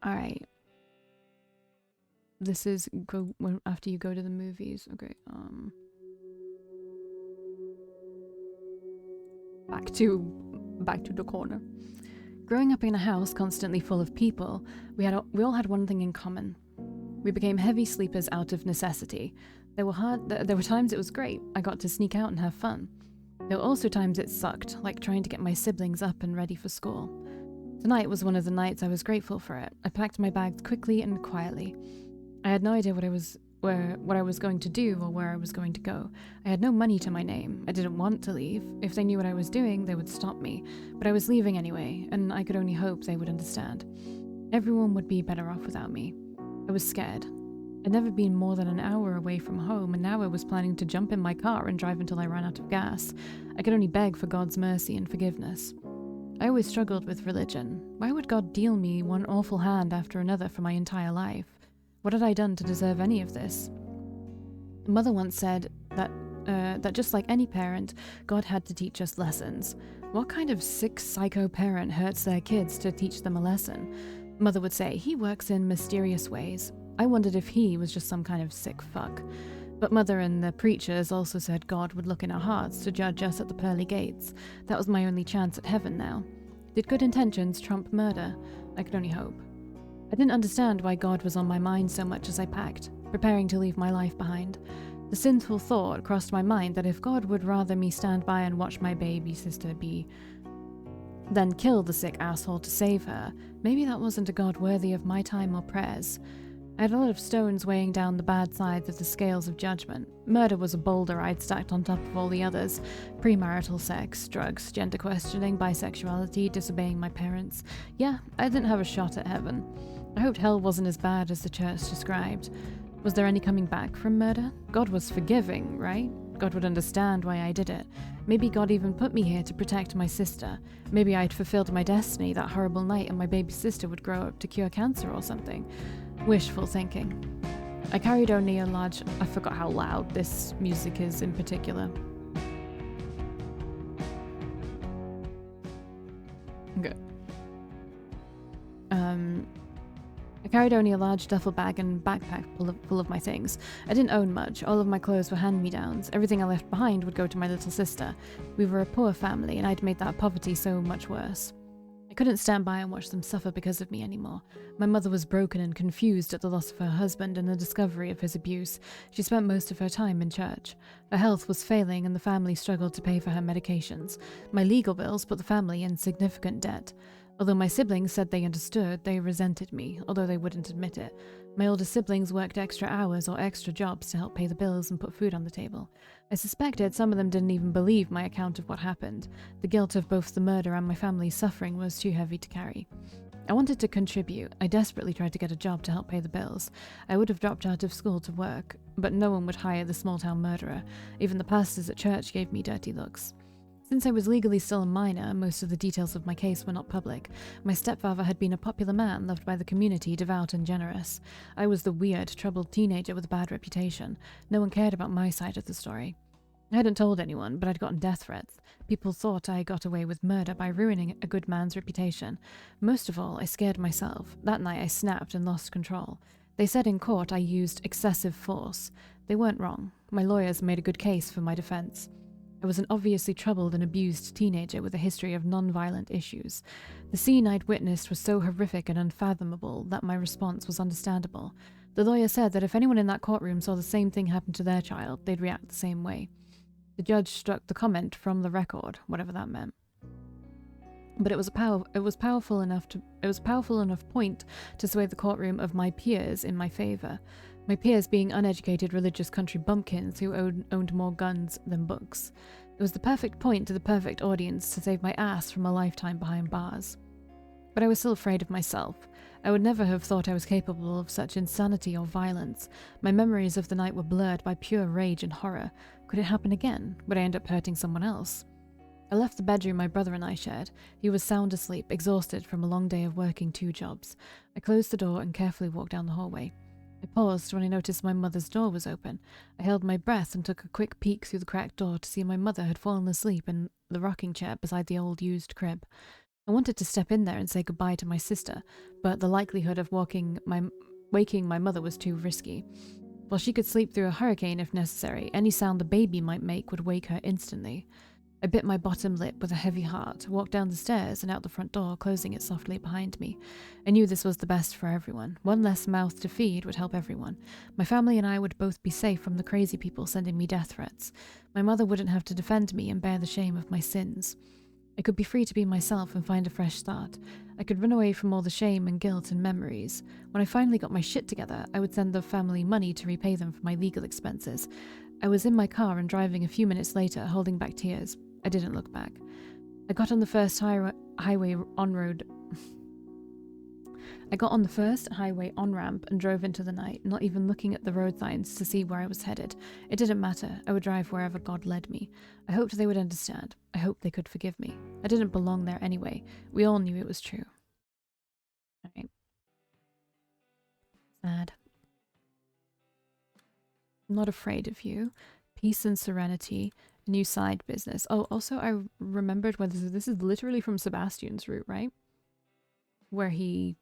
Alright. This is after you go to the movies. Okay, back to the corner. Growing up in a house constantly full of people, we all had one thing in common. We became heavy sleepers out of necessity. There were times it was great. I got to sneak out and have fun. There were also times it sucked, like trying to get my siblings up and ready for school. Tonight was one of the nights I was grateful for it. I packed my bags quickly and quietly. I had no idea what I was going to do or where I was going to go. I had no money to my name. I didn't want to leave. If they knew what I was doing, they would stop me. But I was leaving anyway, and I could only hope they would understand. Everyone would be better off without me. I was scared. I'd never been more than an hour away from home, and now I was planning to jump in my car and drive until I ran out of gas. I could only beg for God's mercy and forgiveness. I always struggled with religion. Why would God deal me one awful hand after another for my entire life? What had I done to deserve any of this? Mother once said that just like any parent, God had to teach us lessons. What kind of sick psycho parent hurts their kids to teach them a lesson? Mother would say, he works in mysterious ways. I wondered if he was just some kind of sick fuck. But Mother and the preachers also said God would look in our hearts to judge us at the pearly gates. That was my only chance at heaven now. Did good intentions trump murder? I could only hope. I didn't understand why God was on my mind so much as I packed, preparing to leave my life behind. The sinful thought crossed my mind that if God would rather me stand by and watch my baby sister than kill the sick asshole to save her, maybe that wasn't a God worthy of my time or prayers. I had a lot of stones weighing down the bad sides of the scales of judgment. Murder was a boulder I'd stacked on top of all the others. Premarital sex, drugs, gender questioning, bisexuality, disobeying my parents. Yeah, I didn't have a shot at heaven. I hoped hell wasn't as bad as the church described. Was there any coming back from murder? God was forgiving, right? God would understand why I did it. Maybe God even put me here to protect my sister. Maybe I'd fulfilled my destiny that horrible night and my baby sister would grow up to cure cancer or something. Wishful thinking. I carried only a large... I forgot how loud this music is in particular. Okay. I carried only a large duffel bag and backpack full of my things. I didn't own much. All of my clothes were hand-me-downs. Everything I left behind would go to my little sister. We were a poor family, and I'd made that poverty so much worse. I couldn't stand by and watch them suffer because of me anymore. My mother was broken and confused at the loss of her husband and the discovery of his abuse. She spent most of her time in church. Her health was failing and the family struggled to pay for her medications. My legal bills put the family in significant debt. Although my siblings said they understood, they resented me, although they wouldn't admit it. My older siblings worked extra hours or extra jobs to help pay the bills and put food on the table. I suspected some of them didn't even believe my account of what happened. The guilt of both the murder and my family's suffering was too heavy to carry. I wanted to contribute. I desperately tried to get a job to help pay the bills. I would have dropped out of school to work, but no one would hire the small-town murderer. Even the pastors at church gave me dirty looks. Since I was legally still a minor, most of the details of my case were not public. My stepfather had been a popular man, loved by the community, devout and generous. I was the weird, troubled teenager with a bad reputation. No one cared about my side of the story. I hadn't told anyone, but I'd gotten death threats. People thought I got away with murder by ruining a good man's reputation. Most of all, I scared myself. That night I snapped and lost control. They said in court I used excessive force. They weren't wrong. My lawyers made a good case for my defense. I was an obviously troubled and abused teenager with a history of non-violent issues. The scene I'd witnessed was so horrific and unfathomable that my response was understandable. The lawyer said that if anyone in that courtroom saw the same thing happen to their child, they'd react the same way. The judge struck the comment from the record, whatever that meant. But it was powerful enough point to sway the courtroom of my peers in my favor. My peers being uneducated religious country bumpkins who owned more guns than books. It was the perfect point to the perfect audience to save my ass from a lifetime behind bars. But I was still afraid of myself. I would never have thought I was capable of such insanity or violence. My memories of the night were blurred by pure rage and horror. Could it happen again? Would I end up hurting someone else? I left the bedroom my brother and I shared. He was sound asleep, exhausted from a long day of working 2 jobs. I closed the door and carefully walked down the hallway. I paused when I noticed my mother's door was open. I held my breath and took a quick peek through the cracked door to see my mother had fallen asleep in the rocking chair beside the old used crib. I wanted to step in there and say goodbye to my sister, but the likelihood of waking my mother was too risky. While she could sleep through a hurricane if necessary, any sound the baby might make would wake her instantly. I bit my bottom lip with a heavy heart, walked down the stairs and out the front door, closing it softly behind me. I knew this was the best for everyone. One less mouth to feed would help everyone. My family and I would both be safe from the crazy people sending me death threats. My mother wouldn't have to defend me and bear the shame of my sins. I could be free to be myself and find a fresh start. I could run away from all the shame and guilt and memories. When I finally got my shit together, I would send the family money to repay them for my legal expenses. I was in my car and driving a few minutes later, holding back tears. I didn't look back. I got on the first highway on-ramp and drove into the night, not even looking at the road signs to see where I was headed. It didn't matter. I would drive wherever God led me. I hoped they would understand. I hoped they could forgive me. I didn't belong there anyway. We all knew it was true. Alright. Sad. I'm not afraid of you. Peace and serenity. A new side business. Oh, also I remembered whether this is literally from Sebastian's route, right? Where he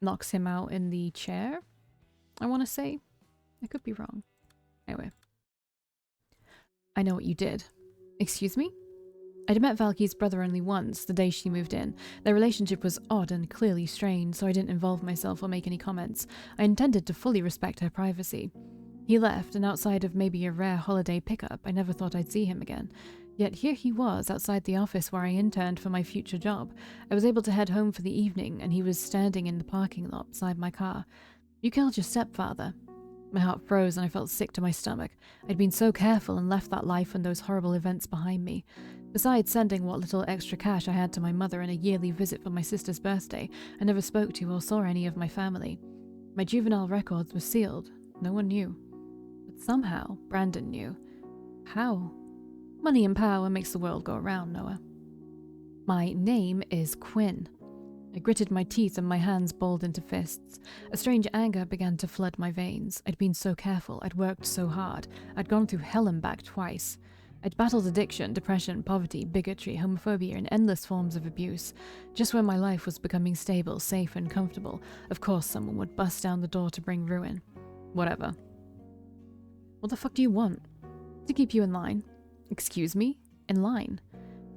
knocks him out in the chair, I want to say. I could be wrong. Anyway. I know what you did. Excuse me? I'd met Valky's brother only once, the day she moved in. Their relationship was odd and clearly strained, so I didn't involve myself or make any comments. I intended to fully respect her privacy. He left, and outside of maybe a rare holiday pickup, I never thought I'd see him again. Yet here he was, outside the office where I interned for my future job. I was able to head home for the evening, and he was standing in the parking lot beside my car. You killed your stepfather. My heart froze and I felt sick to my stomach. I'd been so careful and left that life and those horrible events behind me. Besides sending what little extra cash I had to my mother in a yearly visit for my sister's birthday, I never spoke to or saw any of my family. My juvenile records were sealed. No one knew. But somehow, Brandon knew. How? Money and power makes the world go around, Noah. My name is Quinn. I gritted my teeth and my hands balled into fists. A strange anger began to flood my veins. I'd been so careful, I'd worked so hard, I'd gone through hell and back twice. I'd battled addiction, depression, poverty, bigotry, homophobia, and endless forms of abuse. Just when my life was becoming stable, safe, and comfortable, of course someone would bust down the door to bring ruin. Whatever. What the fuck do you want? To keep you in line. Excuse me? In line.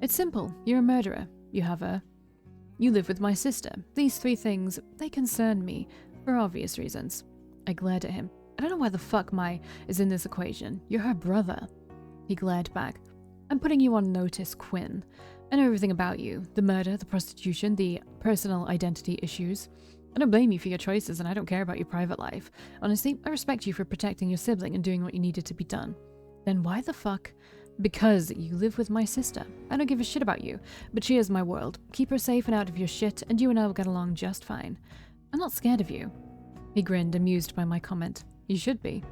It's simple. You're a murderer. You live with my sister. These three things, they concern me, for obvious reasons. I glared at him. I don't know why the fuck my is in this equation. You're her brother. He glared back. I'm putting you on notice, Quinn. I know everything about you. The murder, the prostitution, the personal identity issues. I don't blame you for your choices and I don't care about your private life. Honestly, I respect you for protecting your sibling and doing what you needed to be done. Then why the fuck? Because you live with my sister. I don't give a shit about you, but she is my world. Keep her safe and out of your shit, and you and I will get along just fine. I'm not scared of you. He grinned, amused by my comment. You should be.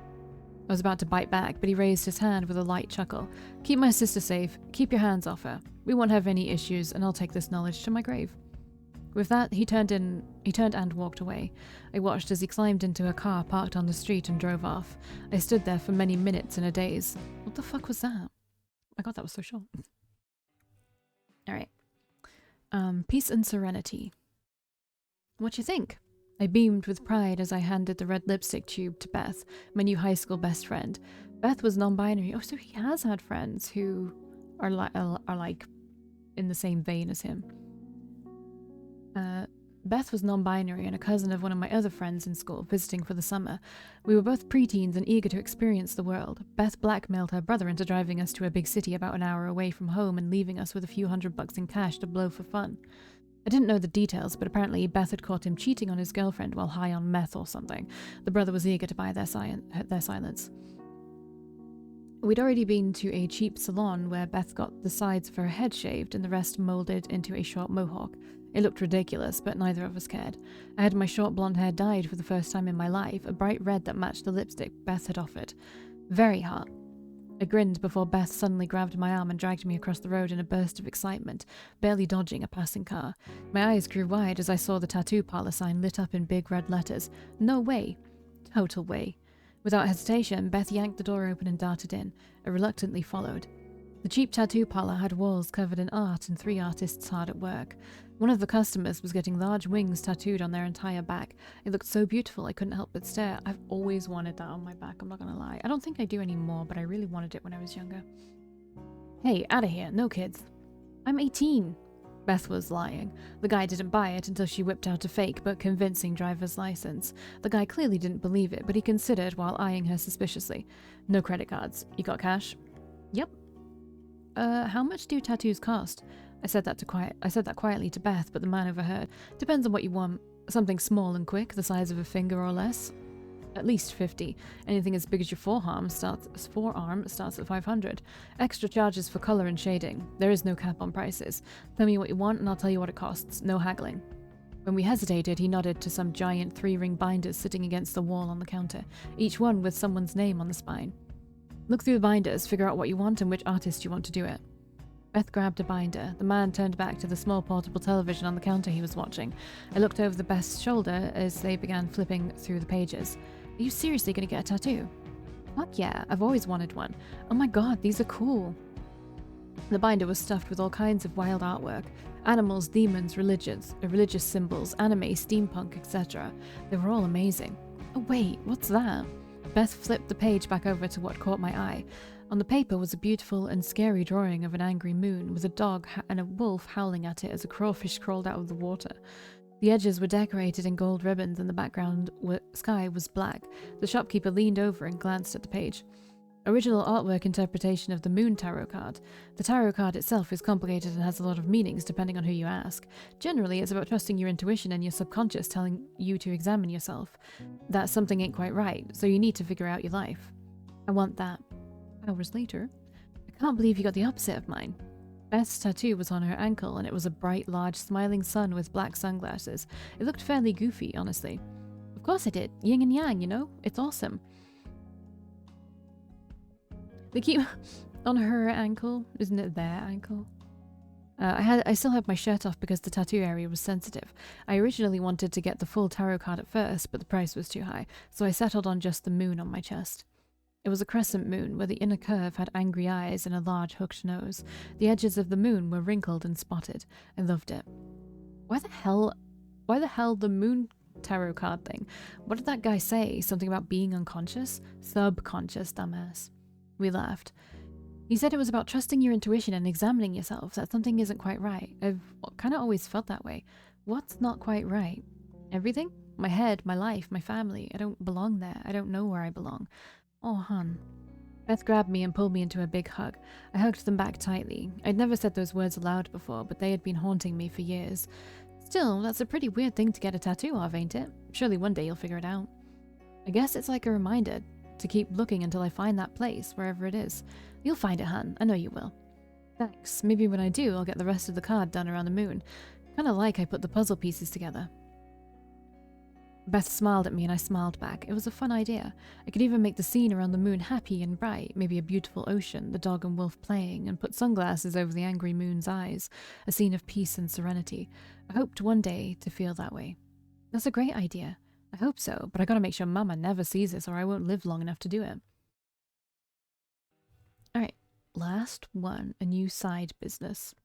I was about to bite back, but he raised his hand with a light chuckle. Keep my sister safe. Keep your hands off her. We won't have any issues, and I'll take this knowledge to my grave. With that, he turned and walked away. I watched as he climbed into a car parked on the street and drove off. I stood there for many minutes in a daze. What the fuck was that? I God, that was so short. Alright. Peace and serenity. What you think? I beamed with pride as I handed the red lipstick tube to Beth, my new high school best friend. Beth was non-binary. Oh, so he has had friends who are like in the same vein as him. Beth was non-binary and a cousin of one of my other friends in school, visiting for the summer. We were both preteens and eager to experience the world. Beth blackmailed her brother into driving us to a big city about an hour away from home and leaving us with a few $100 in cash to blow for fun. I didn't know the details, but apparently Beth had caught him cheating on his girlfriend while high on meth or something. The brother was eager to buy their silence. We'd already been to a cheap salon where Beth got the sides of her head shaved and the rest molded into a short mohawk. It looked ridiculous, but neither of us cared. I had my short blonde hair dyed for the first time in my life, a bright red that matched the lipstick Beth had offered. Very hot. I grinned before Beth suddenly grabbed my arm and dragged me across the road in a burst of excitement, barely dodging a passing car. My eyes grew wide as I saw the tattoo parlor sign lit up in big red letters. No way. Total way. Without hesitation, Beth yanked the door open and darted in. I reluctantly followed. The cheap tattoo parlor had walls covered in art and 3 artists hard at work. One of the customers was getting large wings tattooed on their entire back. It looked so beautiful I couldn't help but stare. I've always wanted that on my back, I'm not gonna lie. I don't think I do anymore, but I really wanted it when I was younger. Hey, out of here, no kids. I'm 18. Beth was lying. The guy didn't buy it until she whipped out a fake but convincing driver's license. The guy clearly didn't believe it, but he considered while eyeing her suspiciously. No credit cards. You got cash? Yep. How much do tattoos cost? I said that quietly to Beth, but the man overheard. Depends on what you want. Something small and quick, the size of a finger or less. At least 50. Anything as big as your forearm starts at 500. Extra charges for color and shading. There is no cap on prices. Tell me what you want and I'll tell you what it costs. No haggling. When we hesitated, he nodded to some giant 3-ring binders sitting against the wall on the counter, each one with someone's name on the spine. Look through the binders, figure out what you want and which artist you want to do it. Beth grabbed a binder. The man turned back to the small portable television on the counter he was watching. I looked over the Beth's shoulder as they began flipping through the pages. Are you seriously going to get a tattoo? Fuck yeah, I've always wanted one. Oh my god, these are cool. The binder was stuffed with all kinds of wild artwork. Animals, demons, religious symbols, anime, steampunk, etc. They were all amazing. Oh wait, what's that? Beth flipped the page back over to what caught my eye. On the paper was a beautiful and scary drawing of an angry moon with a dog and a wolf howling at it as a crawfish crawled out of the water. The edges were decorated in gold ribbons and the background sky was black. The shopkeeper leaned over and glanced at the page. Original artwork interpretation of the Moon Tarot card. The tarot card itself is complicated and has a lot of meanings depending on who you ask. Generally, it's about trusting your intuition and your subconscious telling you to examine yourself. That something ain't quite right, so you need to figure out your life. I want that. Hours later. I can't believe you got the opposite of mine. Beth's tattoo was on her ankle and it was a bright, large, smiling sun with black sunglasses. It looked fairly goofy, honestly. Of course I did. Yin and yang, you know? It's awesome. They keep on her ankle. Isn't it their ankle? I still had my shirt off because the tattoo area was sensitive. I originally wanted to get the full tarot card at first, but the price was too high, so I settled on just the moon on my chest. It was a crescent moon where the inner curve had angry eyes and a large hooked nose. The edges of the moon were wrinkled and spotted. I loved it. Why the hell the moon tarot card thing? What did that guy say? Something about being unconscious? Subconscious, dumbass. We laughed. He said it was about trusting your intuition and examining yourself, that something isn't quite right. I've kind of always felt that way. What's not quite right? Everything? My head, my life, my family. I don't belong there. I don't know where I belong. Oh, hon. Beth grabbed me and pulled me into a big hug. I hugged them back tightly. I'd never said those words aloud before, but they had been haunting me for years. Still, that's a pretty weird thing to get a tattoo of, ain't it? Surely one day you'll figure it out. I guess it's like a reminder to keep looking until I find that place, wherever it is. You'll find it, hun. I know you will. Thanks. Maybe when I do, I'll get the rest of the card done around the moon. Kinda like I put the puzzle pieces together. Beth smiled at me and I smiled back. It was a fun idea. I could even make the scene around the moon happy and bright, maybe a beautiful ocean, the dog and wolf playing, and put sunglasses over the angry moon's eyes, a scene of peace and serenity. I hoped one day to feel that way. That's a great idea. I hope so, but I gotta make sure Mama never sees this or I won't live long enough to do it. Alright, last one, a new side business.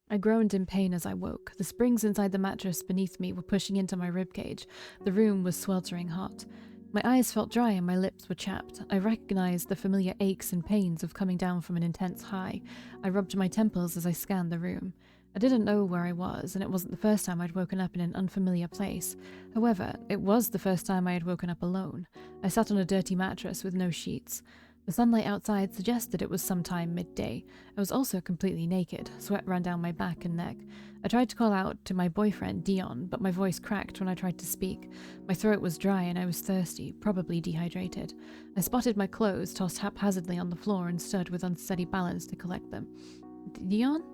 I groaned in pain as I woke. The springs inside the mattress beneath me were pushing into my ribcage. The room was sweltering hot. My eyes felt dry and my lips were chapped. I recognized the familiar aches and pains of coming down from an intense high. I rubbed my temples as I scanned the room. I didn't know where I was, and it wasn't the first time I'd woken up in an unfamiliar place. However, it was the first time I had woken up alone. I sat on a dirty mattress with no sheets. The sunlight outside suggested it was sometime midday. I was also completely naked. Sweat ran down my back and neck. I tried to call out to my boyfriend, Dion, but my voice cracked when I tried to speak. My throat was dry and I was thirsty, probably dehydrated. I spotted my clothes tossed haphazardly on the floor and stood with unsteady balance to collect them. Dion?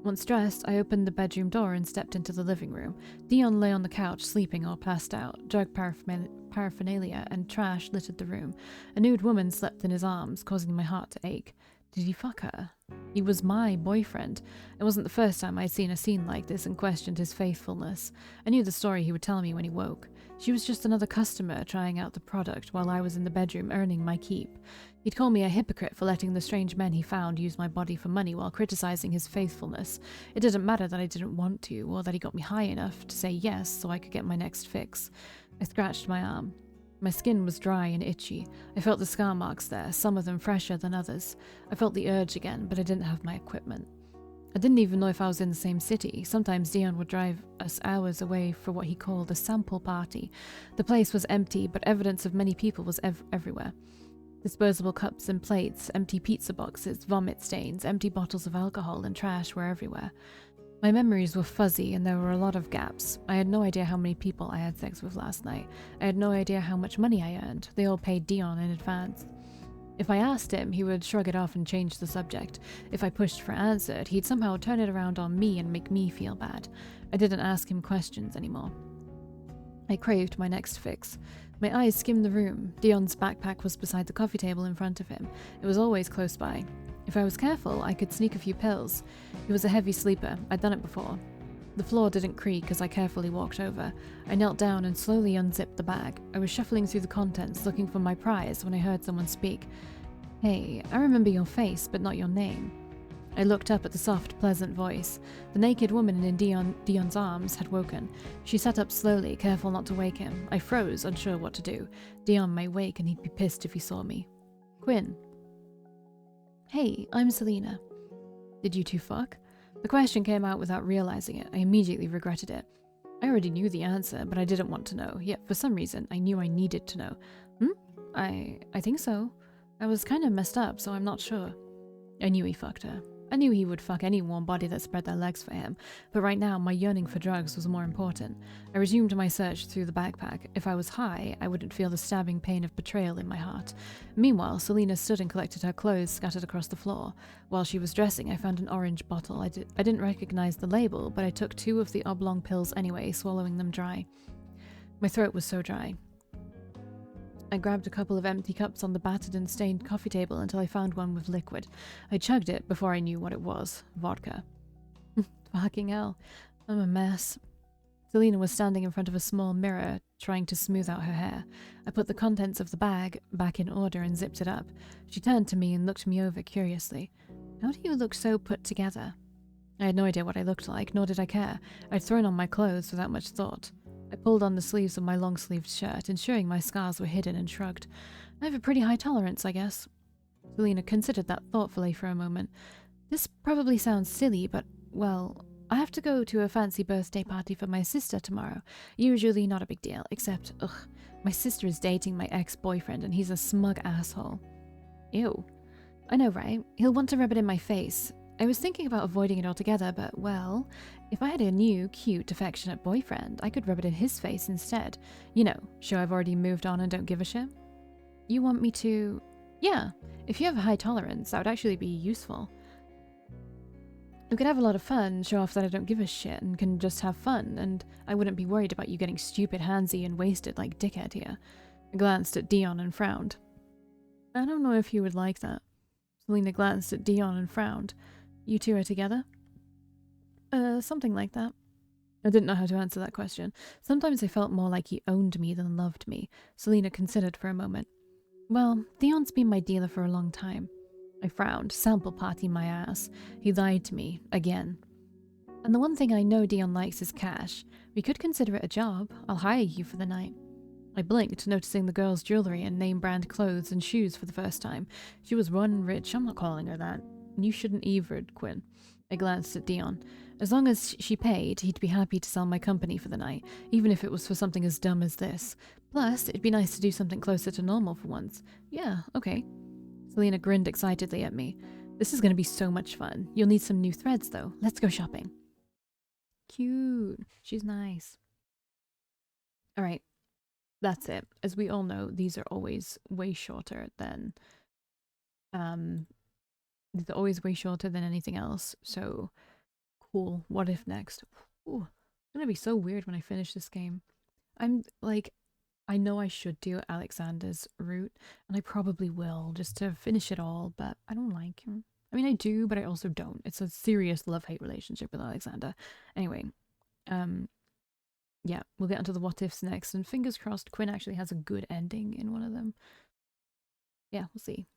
Once dressed, I opened the bedroom door and stepped into the living room. Dion lay on the couch, sleeping or passed out. Drug paraphernalia and trash littered the room. A nude woman slept in his arms, causing my heart to ache. Did he fuck her? He was my boyfriend. It wasn't the first time I'd seen a scene like this and questioned his faithfulness. I knew the story he would tell me when he woke. She was just another customer trying out the product while I was in the bedroom earning my keep. He'd call me a hypocrite for letting the strange men he found use my body for money while criticizing his faithfulness. It didn't matter that I didn't want to, or that he got me high enough to say yes so I could get my next fix. I scratched my arm. My skin was dry and itchy. I felt the scar marks there, some of them fresher than others. I felt the urge again, but I didn't have my equipment. I didn't even know if I was in the same city. Sometimes Dion would drive us hours away for what he called a sample party. The place was empty, but evidence of many people was everywhere. Disposable cups and plates, empty pizza boxes, vomit stains, empty bottles of alcohol and trash were everywhere. My memories were fuzzy and there were a lot of gaps. I had no idea how many people I had sex with last night. I had no idea how much money I earned. They all paid Dion in advance. If I asked him, he would shrug it off and change the subject. If I pushed for answer, he'd somehow turn it around on me and make me feel bad. I didn't ask him questions anymore. I craved my next fix. My eyes skimmed the room. Dion's backpack was beside the coffee table in front of him. It was always close by. If I was careful, I could sneak a few pills. He was a heavy sleeper. I'd done it before. The floor didn't creak as I carefully walked over. I knelt down and slowly unzipped the bag. I was shuffling through the contents, looking for my prize, when I heard someone speak. Hey, I remember your face, but not your name. I looked up at the soft, pleasant voice. The naked woman in Dion's arms had woken. She sat up slowly, careful not to wake him. I froze, unsure what to do. Dion may wake and he'd be pissed if he saw me. Quinn. Hey, I'm Selena. Did you two fuck? The question came out without realizing it. I immediately regretted it. I already knew the answer, but I didn't want to know, yet for some reason I knew I needed to know. I think so. I was kind of messed up, so I'm not sure. I knew he fucked her. I knew he would fuck any warm body that spread their legs for him, but right now my yearning for drugs was more important. I resumed my search through the backpack. If I was high, I wouldn't feel the stabbing pain of betrayal in my heart. Meanwhile, Selena stood and collected her clothes scattered across the floor. While she was dressing, I found an orange bottle. I didn't recognize the label, but I took 2 of the oblong pills anyway, swallowing them dry. My throat was so dry. I grabbed a couple of empty cups on the battered and stained coffee table until I found one with liquid. I chugged it before I knew what it was. Vodka. Fucking hell. I'm a mess. Selena was standing in front of a small mirror, trying to smooth out her hair. I put the contents of the bag back in order and zipped it up. She turned to me and looked me over curiously. How do you look so put together? I had no idea what I looked like, nor did I care. I'd thrown on my clothes without much thought. I pulled on the sleeves of my long-sleeved shirt, ensuring my scars were hidden, and shrugged. I have a pretty high tolerance, I guess. Selena considered that thoughtfully for a moment. This probably sounds silly, but, well, I have to go to a fancy birthday party for my sister tomorrow. Usually not a big deal, except, my sister is dating my ex-boyfriend and he's a smug asshole. Ew. I know, right? He'll want to rub it in my face. I was thinking about avoiding it altogether, but, well, if I had a new, cute, affectionate boyfriend, I could rub it in his face instead. You know, show I've already moved on and don't give a shit. You want me to... Yeah, if you have a high tolerance, that would actually be useful. We could have a lot of fun, show off that I don't give a shit and can just have fun, and I wouldn't be worried about you getting stupid, handsy, and wasted like dickhead here. I glanced at Dion and frowned. I don't know if you would like that. Selena glanced at Dion and frowned. You two are together? Something like that. I didn't know how to answer that question. Sometimes I felt more like he owned me than loved me. Selena considered for a moment. Well, Dion's been my dealer for a long time. I frowned, sample party my ass. He lied to me, again. And the one thing I know Dion likes is cash. We could consider it a job. I'll hire you for the night. I blinked, noticing the girl's jewelry and name-brand clothes and shoes for the first time. She was run rich. I'm not calling her that. You shouldn't either, Quinn. I glanced at Dion. As long as she paid, he'd be happy to sell my company for the night, even if it was for something as dumb as this. Plus, it'd be nice to do something closer to normal for once. Yeah, okay. Selena grinned excitedly at me. This is going to be so much fun. You'll need some new threads, though. Let's go shopping. Cute. She's nice. All right. That's it. As we all know, these are always way shorter than... These are always way shorter than anything else, so cool. What if next? Ooh, it's gonna be so weird when I finish this game. I'm like, I know I should do Alexander's route, and I probably will just to finish it all, but I don't like him. I mean, I do, but I also don't. It's a serious love-hate relationship with Alexander. Anyway, um, yeah, we'll get onto the what ifs next, and fingers crossed Quinn actually has a good ending in one of them. Yeah, we'll see.